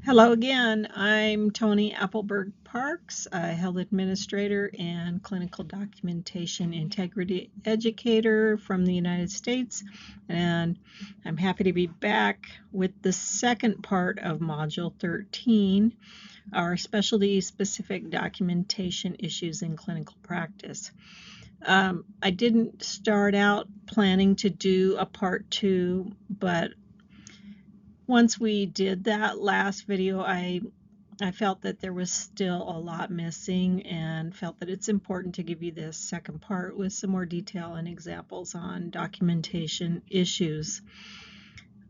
Hello again. I'm Tony Appleberg Parks, a health administrator and clinical documentation integrity educator from the United States, and I'm happy to be back with the second part of Module 13, our specialty-specific documentation issues in clinical practice. I didn't start out planning to do a part 2, but once we did that last video, I felt that there was still a lot missing and felt that it's important to give you this second part with some more detail and examples on documentation issues.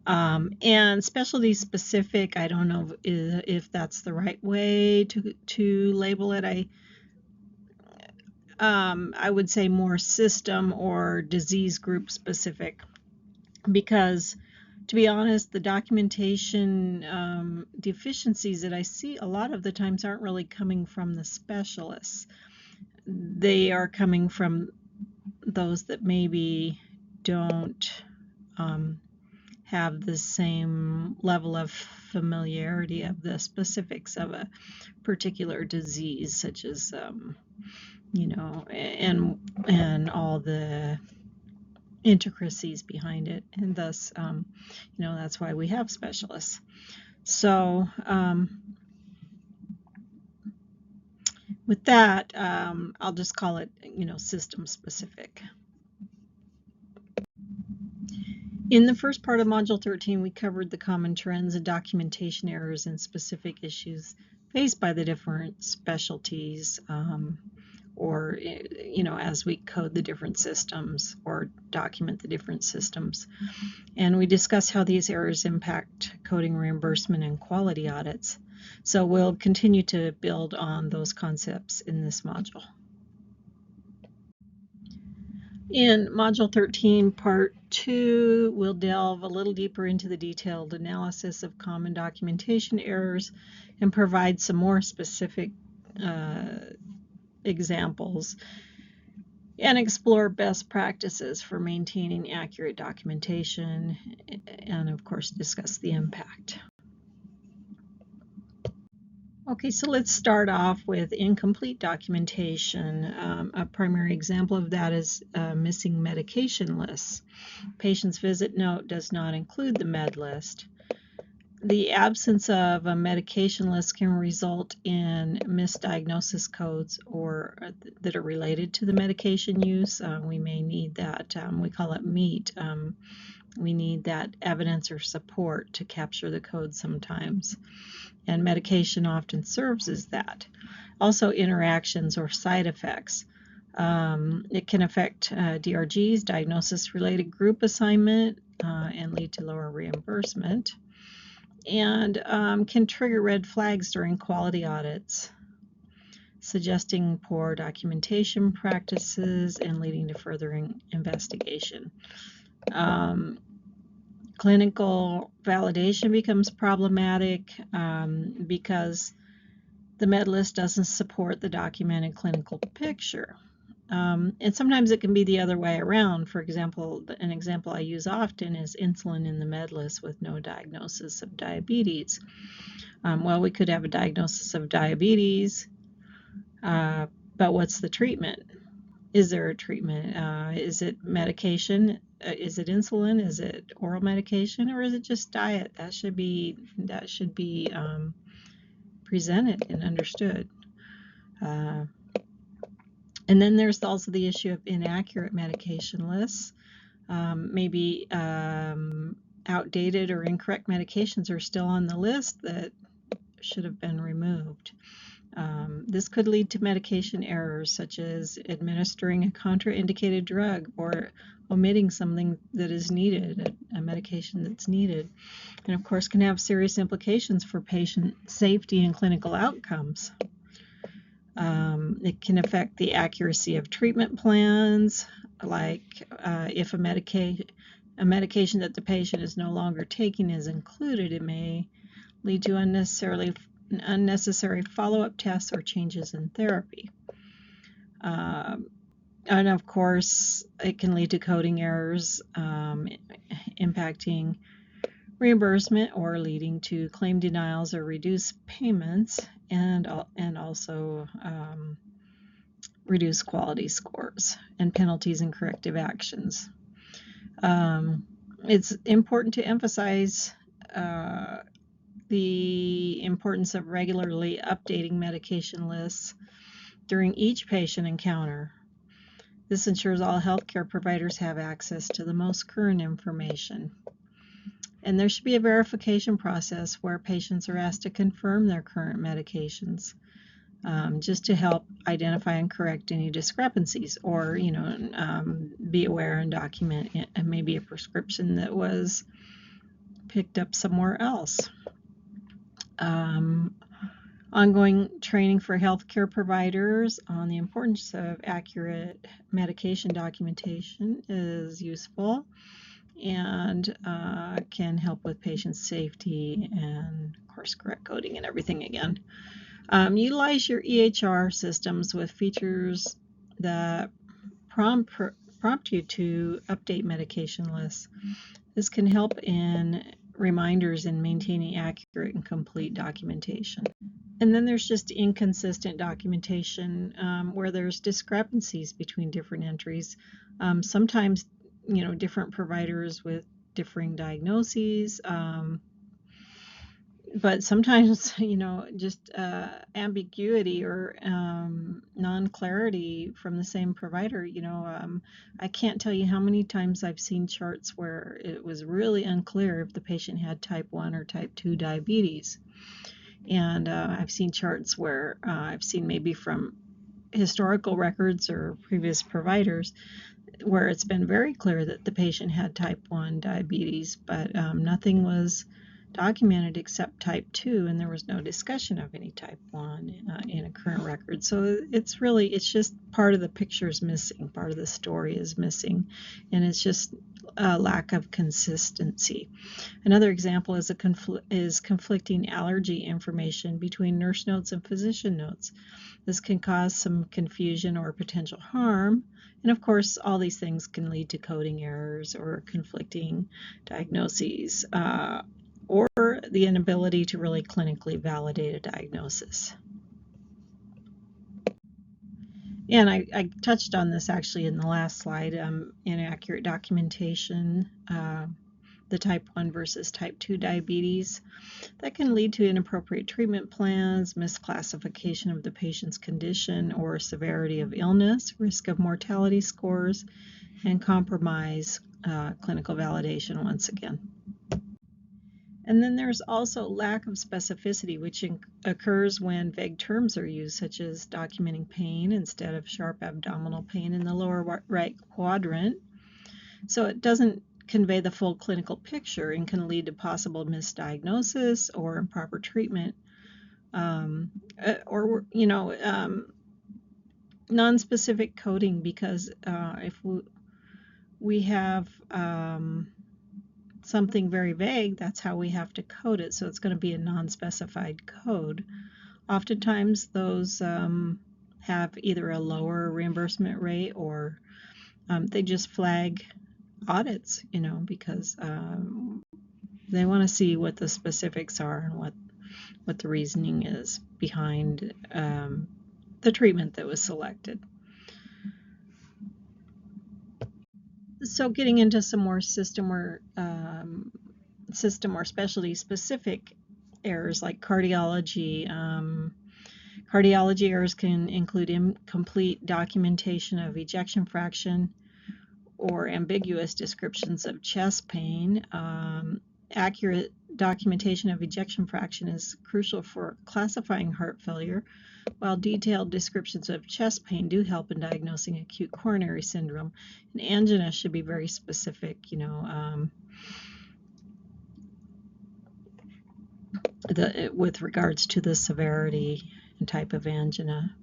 And specialty specific, I don't know if that's the right way to label it. I would say more system or disease group specific, because to be honest, the documentation deficiencies that I see a lot of the times aren't really coming from the specialists. They are coming from those that maybe don't have the same level of familiarity of the specifics of a particular disease, such as, and all the intricacies behind it, and thus that's why we have specialists. So with that, I'll just call it system specific. In the first part of Module 13, we covered the common trends and documentation errors and specific issues faced by the different specialties, or as we code the different systems or document the different systems. And we discuss how these errors impact coding, reimbursement, and quality audits. So we'll continue to build on those concepts in this module. In Module 13, Part 2, we'll delve a little deeper into the detailed analysis of common documentation errors and provide some more specific examples and explore best practices for maintaining accurate documentation, and of course discuss the impact. Okay, so let's start off with incomplete documentation. A primary example of that is missing medication lists. Patient's visit note does not include the med list. The absence of a medication list can result in misdiagnosis codes or that are related to the medication use. We may need that, we call it MEAT. We need that evidence or support to capture the code sometimes. And medication often serves as that. Also, interactions or side effects. It can affect DRGs, diagnosis-related group assignment, and lead to lower reimbursement. And can trigger red flags during quality audits, suggesting poor documentation practices and leading to further investigation. Clinical validation becomes problematic because the med list doesn't support the documented clinical picture. And sometimes it can be the other way around. For example, an example I use often is insulin in the med list with no diagnosis of diabetes. Well, we could have a diagnosis of diabetes, but what's the treatment? Is there a treatment? Is it medication? Is it insulin? Is it oral medication? Or is it just diet? That should be presented and understood. And then there's also the issue of inaccurate medication lists. Maybe outdated or incorrect medications are still on the list that should have been removed. This could lead to medication errors, such as administering a contraindicated drug or omitting something that is needed, a medication that's needed. And of course can have serious implications for patient safety and clinical outcomes. It can affect the accuracy of treatment plans, like if a medication that the patient is no longer taking is included, it may lead to unnecessary follow-up tests or changes in therapy. And of course, it can lead to coding errors, impacting reimbursement or leading to claim denials or reduced payments, and also reduced quality scores and penalties and corrective actions. It's important to emphasize the importance of regularly updating medication lists during each patient encounter. This ensures all healthcare providers have access to the most current information. And there should be a verification process where patients are asked to confirm their current medications, just to help identify and correct any discrepancies, or be aware and document maybe a prescription that was picked up somewhere else. Ongoing training for healthcare providers on the importance of accurate medication documentation is useful and can help with patient safety and, of course, correct coding and everything again. Utilize your EHR systems with features that prompt you to update medication lists. This can help in reminders and maintaining accurate and complete documentation. And then there's just inconsistent documentation where there's discrepancies between different entries. Sometimes, different providers with differing diagnoses, but sometimes, just ambiguity or non-clarity from the same provider. I can't tell you how many times I've seen charts where it was really unclear if the patient had type 1 or type 2 diabetes. And I've seen charts where I've seen maybe from historical records or previous providers where it's been very clear that the patient had type 1 diabetes, but nothing was documented except type 2, and there was no discussion of any type 1 in a current record. So it's just part of the picture is missing, part of the story is missing, and it's just a lack of consistency. Another example is conflicting allergy information between nurse notes and physician notes. This can cause some confusion or potential harm, and of course all these things can lead to coding errors or conflicting diagnoses, or the inability to really clinically validate a diagnosis. And I touched on this actually in the last slide, inaccurate documentation, the type 1 versus type 2 diabetes. That can lead to inappropriate treatment plans, misclassification of the patient's condition or severity of illness, risk of mortality scores, and compromise clinical validation once again. And then there's also lack of specificity, which occurs when vague terms are used, such as documenting pain instead of sharp abdominal pain in the lower right quadrant. So it doesn't convey the full clinical picture and can lead to possible misdiagnosis or improper treatment, or non-specific coding, because if we have something very vague, that's how we have to code it. So it's going to be a non-specified code. Oftentimes those have either a lower reimbursement rate, or they just flag audits, because they want to see what the specifics are and what the reasoning is behind the treatment that was selected. So getting into some more system or specialty specific errors like cardiology. Cardiology errors can include incomplete documentation of ejection fraction or ambiguous descriptions of chest pain. Accurate documentation of ejection fraction is crucial for classifying heart failure, while detailed descriptions of chest pain do help in diagnosing acute coronary syndrome. And angina should be very specific, with regards to the severity and type of angina.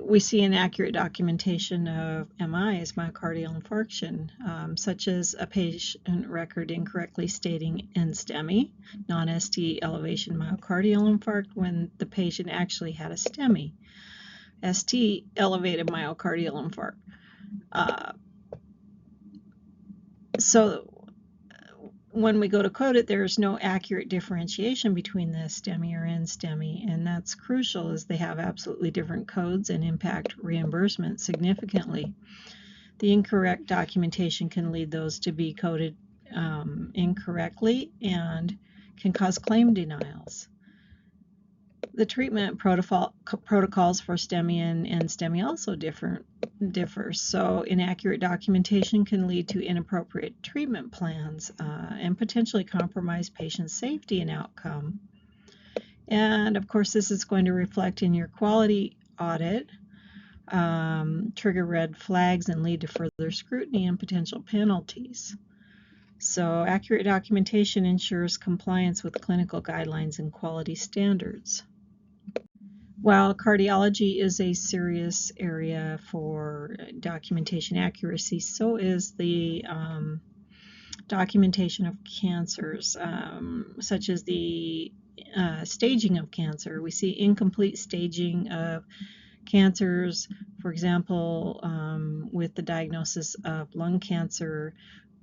We see inaccurate documentation of MIs, myocardial infarction, such as a patient record incorrectly stating NSTEMI, non-ST elevation myocardial infarct, when the patient actually had a STEMI, ST elevated myocardial infarct. So when we go to code it, there's no accurate differentiation between the STEMI or NSTEMI, and that's crucial as they have absolutely different codes and impact reimbursement significantly. The incorrect documentation can lead those to be coded incorrectly and can cause claim denials. The treatment protocols for STEMI and NSTEMI also differ. So inaccurate documentation can lead to inappropriate treatment plans and potentially compromise patient safety and outcome. And of course, this is going to reflect in your quality audit, trigger red flags, and lead to further scrutiny and potential penalties. So accurate documentation ensures compliance with clinical guidelines and quality standards. While cardiology is a serious area for documentation accuracy, so is the documentation of cancers, such as the staging of cancer. We see incomplete staging of cancers, for example, with the diagnosis of lung cancer,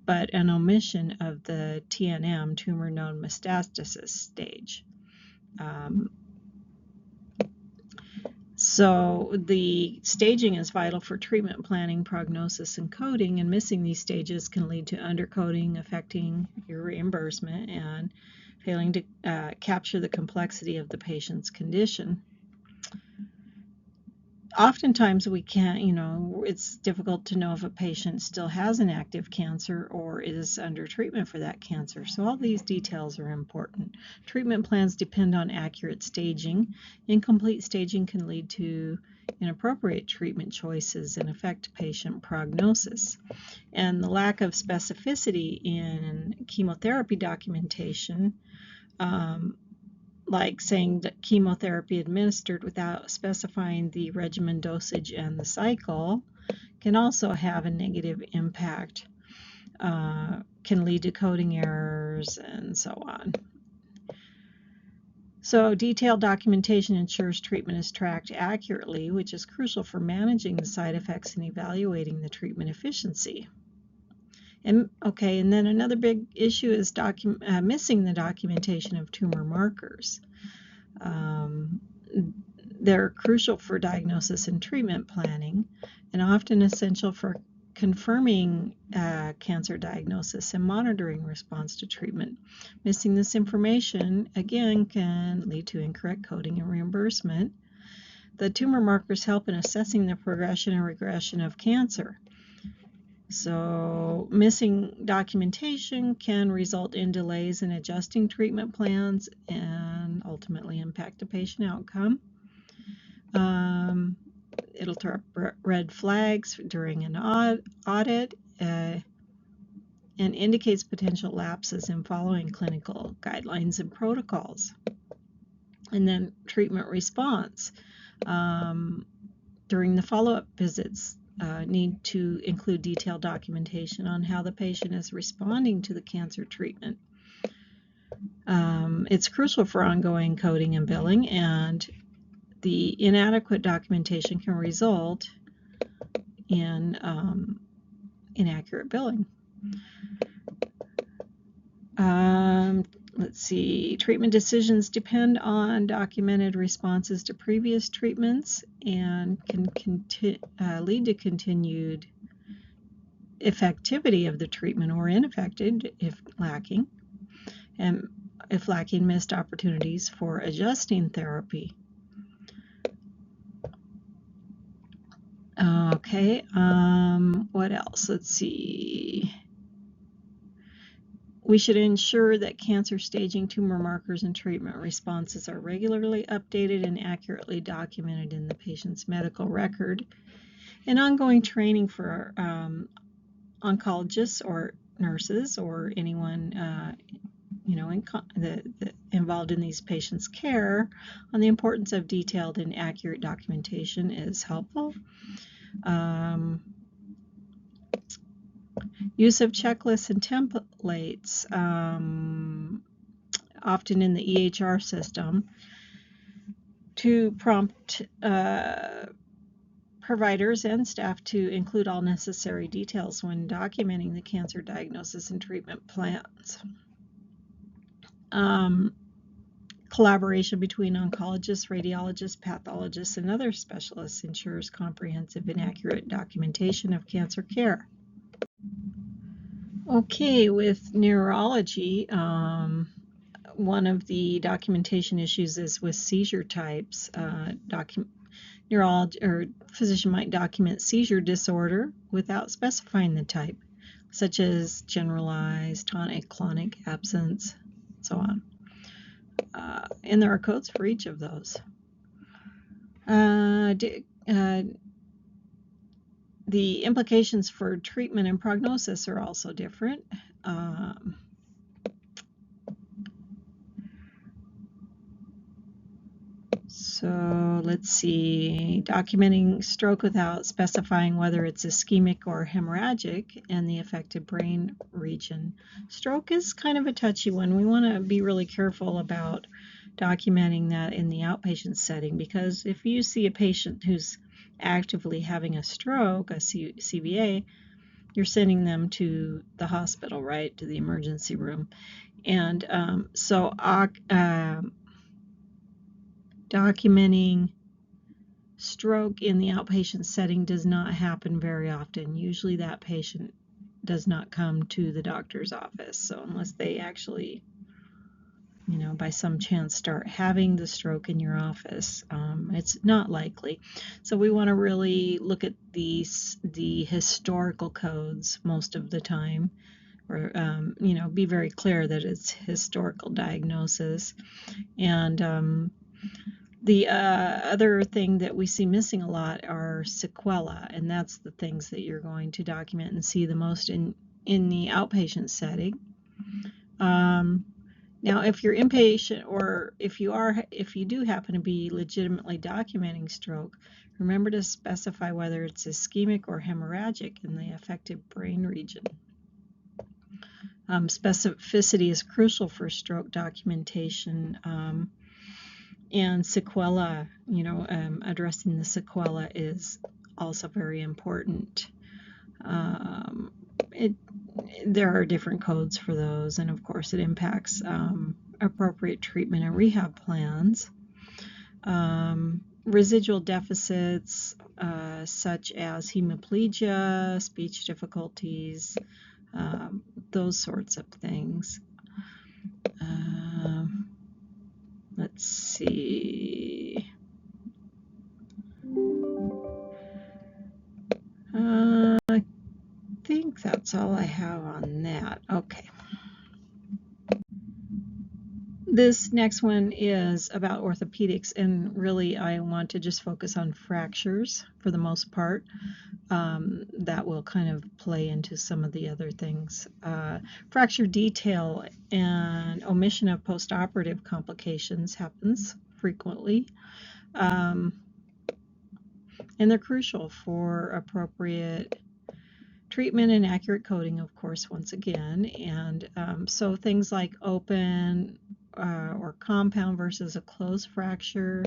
but an omission of the TNM, tumor node metastasis stage. So the staging is vital for treatment planning, prognosis, and coding, and missing these stages can lead to undercoding, affecting your reimbursement, and failing to capture the complexity of the patient's condition. Oftentimes we can't, it's difficult to know if a patient still has an active cancer or is under treatment for that cancer. So all these details are important. Treatment plans depend on accurate staging. Incomplete staging can lead to inappropriate treatment choices and affect patient prognosis. And the lack of specificity in chemotherapy documentation, like saying that chemotherapy administered without specifying the regimen, dosage, and the cycle, can also have a negative impact, can lead to coding errors, and so on. So detailed documentation ensures treatment is tracked accurately, which is crucial for managing the side effects and evaluating the treatment efficiency. And then another big issue is missing the documentation of tumor markers. They're crucial for diagnosis and treatment planning, and often essential for confirming cancer diagnosis and monitoring response to treatment. Missing this information, again, can lead to incorrect coding and reimbursement. The tumor markers help in assessing the progression and regression of cancer. So missing documentation can result in delays in adjusting treatment plans and ultimately impact the patient outcome. It'll throw up red flags during an audit and indicates potential lapses in following clinical guidelines and protocols. And then treatment response. During the follow-up visits, need to include detailed documentation on how the patient is responding to the cancer treatment. It's crucial for ongoing coding and billing, and the inadequate documentation can result in inaccurate billing. Let's see, treatment decisions depend on documented responses to previous treatments and can lead to continued effectivity of the treatment or ineffective if lacking, and if lacking, missed opportunities for adjusting therapy. What else? Let's see. We should ensure that cancer staging, tumor markers, and treatment responses are regularly updated and accurately documented in the patient's medical record. And ongoing training for oncologists or nurses or anyone involved in these patients' care on the importance of detailed and accurate documentation is helpful. Use of checklists and templates, often in the EHR system, to prompt providers and staff to include all necessary details when documenting the cancer diagnosis and treatment plans. Collaboration between oncologists, radiologists, pathologists, and other specialists ensures comprehensive and accurate documentation of cancer care. Okay, with neurology, one of the documentation issues is with seizure types. Neurologist or physician might document seizure disorder without specifying the type, such as generalized, tonic-clonic absence, and so on. And there are codes for each of those. The implications for treatment and prognosis are also different. So let's see, documenting stroke without specifying whether it's ischemic or hemorrhagic and the affected brain region. Stroke is kind of a touchy one. We want to be really careful about documenting that in the outpatient setting, because if you see a patient who's actively having a stroke, a CVA, you're sending them to the hospital, right, to the emergency room. And so documenting stroke in the outpatient setting does not happen very often. Usually that patient does not come to the doctor's office. So unless they actually, by some chance start having the stroke in your office, it's not likely. So we want to really look at the historical codes most of the time, or be very clear that it's historical diagnosis. And the other thing that we see missing a lot are sequela, and that's the things that you're going to document and see the most in the outpatient setting. Now, if you're inpatient, or if you do happen to be legitimately documenting stroke, remember to specify whether it's ischemic or hemorrhagic in the affected brain region. Specificity is crucial for stroke documentation. And sequela, addressing the sequela is also very important. There are different codes for those, and of course it impacts appropriate treatment and rehab plans. Residual deficits such as hemiplegia, speech difficulties, those sorts of things. Let's see. I think that's all I have on that. Okay. This next one is about orthopedics, and really I want to just focus on fractures for the most part. That will kind of play into some of the other things. Fracture detail and omission of postoperative complications happens frequently. And they're crucial for appropriate treatment and accurate coding, of course, once again. And so things like open or compound versus a closed fracture,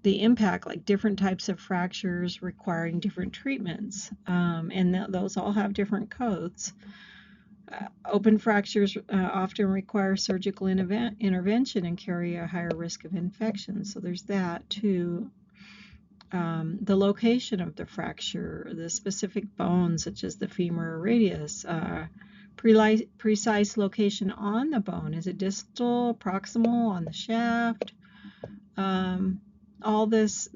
the impact, like different types of fractures requiring different treatments, and those all have different codes. Open fractures often require surgical intervention and carry a higher risk of infection, so there's that too. The location of the fracture, the specific bone such as the femur or radius, precise location on the bone, is it distal, proximal, on the shaft? All this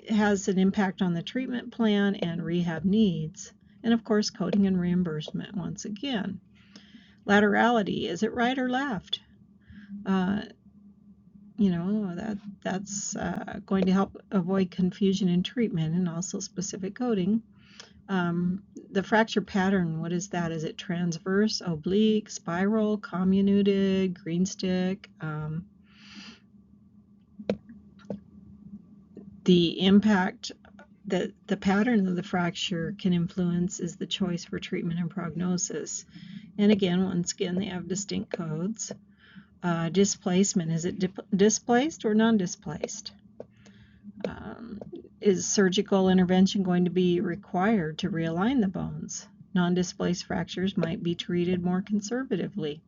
has an impact on the treatment plan and rehab needs, and of course coding and reimbursement once again. Laterality, is it right or left? That's going to help avoid confusion in treatment and also specific coding. The fracture pattern, what is that? Is it transverse, oblique, spiral, comminuted, green stick? The impact that the pattern of the fracture can influence is the choice for treatment and prognosis. And again, once again, they have distinct codes. Displacement, is it displaced or non-displaced? Is surgical intervention going to be required to realign the bones? Non-displaced fractures might be treated more conservatively.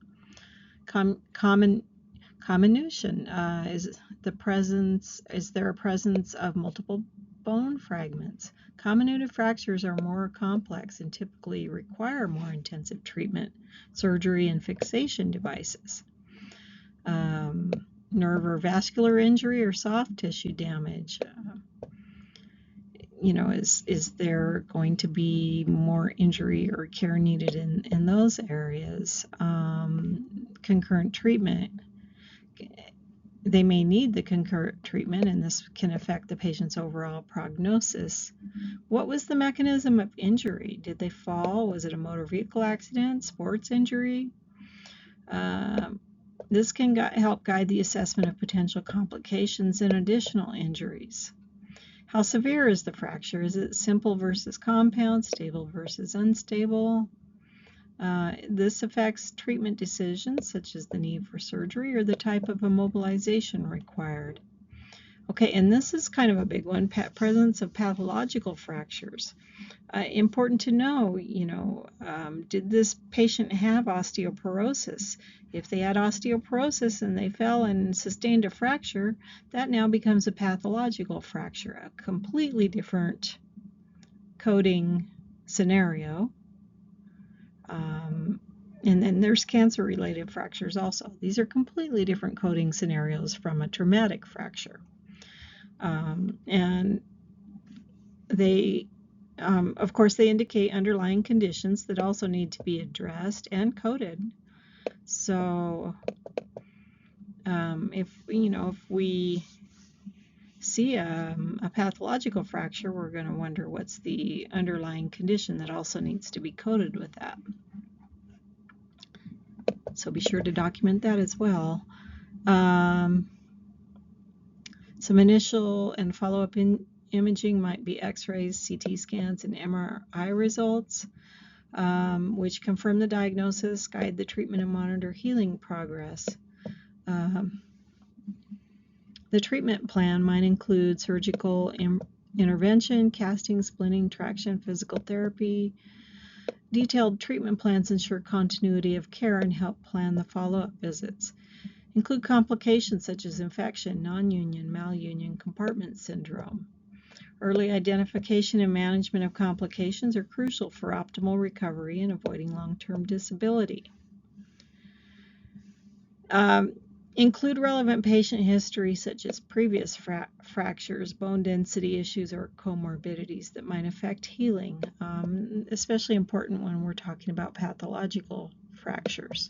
Comminution, is there a presence of multiple bone fragments? Comminuted fractures are more complex and typically require more intensive treatment, surgery, and fixation devices. Nerve or vascular injury or soft tissue damage. Is there going to be more injury or care needed in those areas? Concurrent treatment. They may need the concurrent treatment, and this can affect the patient's overall prognosis. What was the mechanism of injury? Did they fall? Was it a motor vehicle accident, sports injury? This can help guide the assessment of potential complications and additional injuries. How severe is the fracture? Is it simple versus compound, stable versus unstable? This affects treatment decisions, such as the need for surgery or the type of immobilization required. Okay, and this is kind of a big one, presence of pathological fractures. Important to know, did this patient have osteoporosis? If they had osteoporosis and they fell and sustained a fracture, that now becomes a pathological fracture, a completely different coding scenario. And then there's cancer-related fractures also. These are completely different coding scenarios from a traumatic fracture. And they, of course, they indicate underlying conditions that also need to be addressed and coded. So if we see a pathological fracture, we're going to wonder what's the underlying condition that also needs to be coded with that. So be sure to document that as well. Some initial and follow-up imaging might be X-rays, CT scans, and MRI results, which confirm the diagnosis, guide the treatment, and monitor healing progress. The treatment plan might include surgical intervention, casting, splinting, traction, physical therapy. Detailed treatment plans ensure continuity of care and help plan the follow-up visits. Include complications such as infection, non-union, malunion, compartment syndrome. Early identification and management of complications are crucial for optimal recovery and avoiding long-term disability. Include relevant patient history such as previous fractures, bone density issues, or comorbidities that might affect healing, especially important when we're talking about pathological fractures.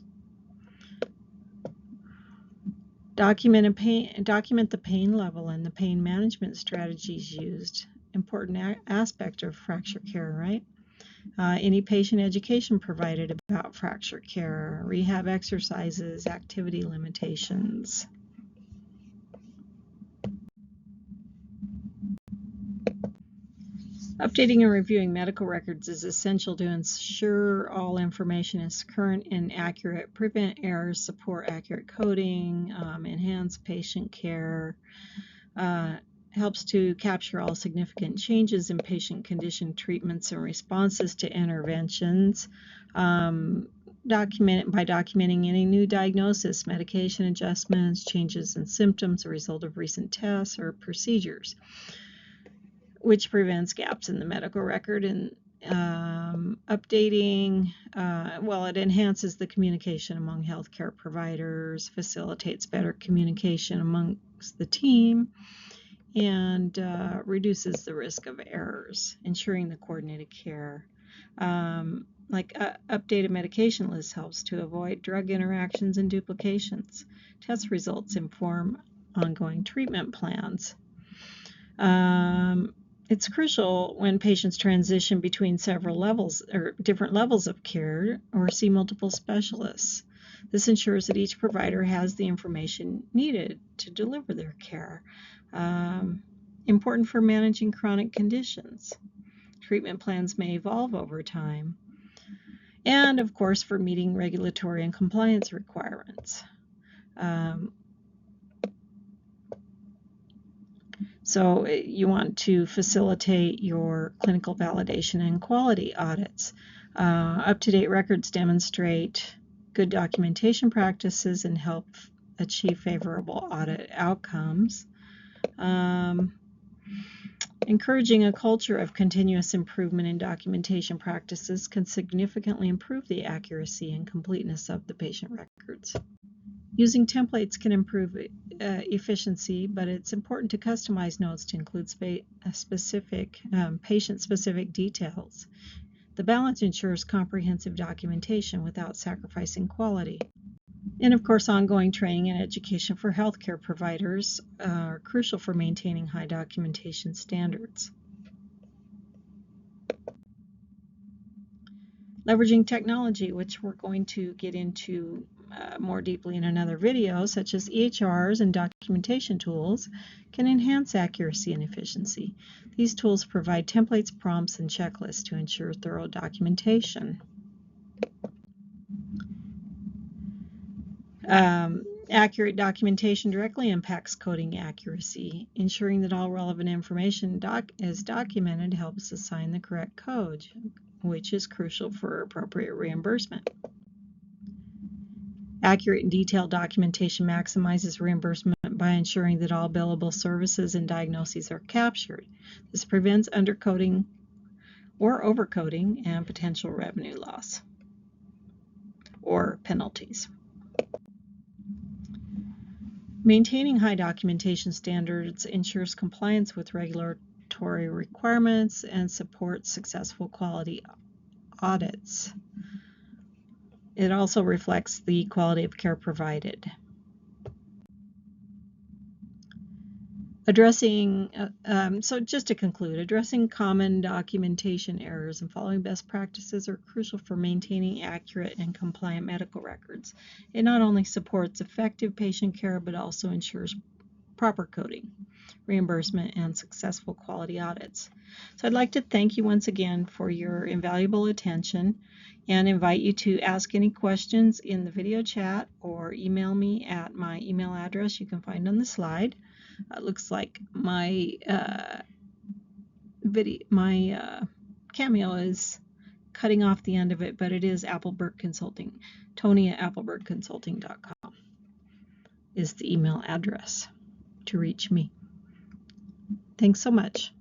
Document the pain level and the pain management strategies used. Important aspect of fracture care, right? Any patient education provided about fracture care, rehab exercises, activity limitations. Updating and reviewing medical records is essential to ensure all information is current and accurate, prevent errors, support accurate coding, enhance patient care, helps to capture all significant changes in patient condition, treatments, and responses to interventions. Documenting any new diagnosis, medication adjustments, changes in symptoms, a result of recent tests or procedures, which prevents gaps in the medical record. And updating, it enhances the communication among healthcare providers, facilitates better communication amongst the team, and reduces the risk of errors, ensuring the coordinated care. Updated medication list helps to avoid drug interactions and duplications. Test results inform ongoing treatment plans. It's crucial when patients transition between several levels or different levels of care or see multiple specialists. This ensures that each provider has the information needed to deliver their care. Important for managing chronic conditions. Treatment plans may evolve over time. And, of course, for meeting regulatory and compliance requirements. So you want to facilitate your clinical validation and quality audits. Up-to-date records demonstrate good documentation practices and help achieve favorable audit outcomes. Encouraging a culture of continuous improvement in documentation practices can significantly improve the accuracy and completeness of the patient records. Using templates can improve efficiency, but it's important to customize notes to include patient-specific details. The balance ensures comprehensive documentation without sacrificing quality. And of course, ongoing training and education for healthcare providers are crucial for maintaining high documentation standards. Leveraging technology, which we're going to get into more deeply in another video, such as EHRs and documentation tools, can enhance accuracy and efficiency. These tools provide templates, prompts, and checklists to ensure thorough documentation. Accurate documentation directly impacts coding accuracy. Ensuring that all relevant information is documented helps assign the correct code, which is crucial for appropriate reimbursement. Accurate and detailed documentation maximizes reimbursement by ensuring that all billable services and diagnoses are captured. This prevents undercoding or overcoding and potential revenue loss or penalties. Maintaining high documentation standards ensures compliance with regulatory requirements and supports successful quality audits. It also reflects the quality of care provided. So just to conclude, addressing common documentation errors and following best practices are crucial for maintaining accurate and compliant medical records. It not only supports effective patient care, but also ensures proper coding, reimbursement, and successful quality audits. So I'd like to thank you once again for your invaluable attention and invite you to ask any questions in the video chat or email me at my email address you can find on the slide. It looks like my cameo is cutting off the end of it, but it is Appleberg Consulting. Tony@applebergconsulting.com is the email address to reach me. Thanks so much.